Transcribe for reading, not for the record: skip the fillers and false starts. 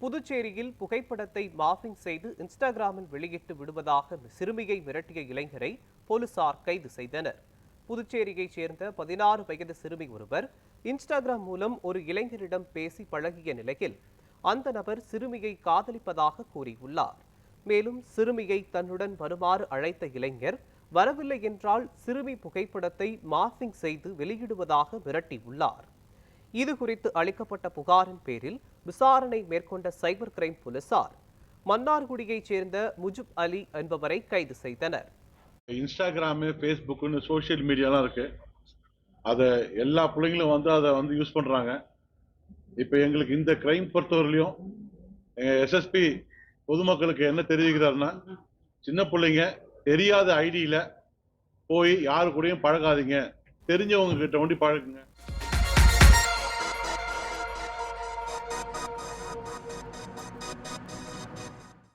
புதுச்சேரியில் புகைப்படத்தை மார்பிங் செய்து இன்ஸ்டாகிராமில் வெளியிட்டு விடுவதாக சிறுமியை மிரட்டிய இளைஞரை போலீசார் கைது செய்தனர். புதுச்சேரியைச் சேர்ந்த 16 வயது சிறுமி ஒருவர் இன்ஸ்டாகிராம் மூலம் ஒரு இளைஞரிடம் பேசி பழகிய நிலையில் அந்த நபர் சிறுமியை காதலிப்பதாக கூறியுள்ளார். மேலும் சிறுமியை தன்னுடன் வருமாறு அழைத்த இளைஞர் வரவில்லை என்றால் சிறுமி புகைப்படத்தை மார்பிங் செய்து வெளியிடுவதாக மிரட்டியுள்ளார். இது குறித்து அளிக்கப்பட்ட புகாரின் பேரில் விசாரணை மேற்கொண்ட சைபர் கிரைம் போலீசார் மன்னார்குடியைச் சேர்ந்த முஜிப் அலி என்பவரை கைது செய்தனர். இன்ஸ்டாகிராமு, ஃபேஸ்புக்குன்னு சோஷியல் மீடியாலாம் இருக்கு. அதை எல்லா பிள்ளைங்களும் அதை யூஸ் பண்றாங்க. இப்போ எங்களுக்கு இந்த கிரைம் பொறுத்தவரையிலையும் எஸ்எஸ்பி பொதுமக்களுக்கு என்ன தெரிவிக்கிறாருன்னா, சின்ன பிள்ளைங்க தெரியாத ஐடியில போய் யாரு கூடயும் பழகாதீங்க, தெரிஞ்சவங்க கிட்ட ஒண்டி பழகுங்க.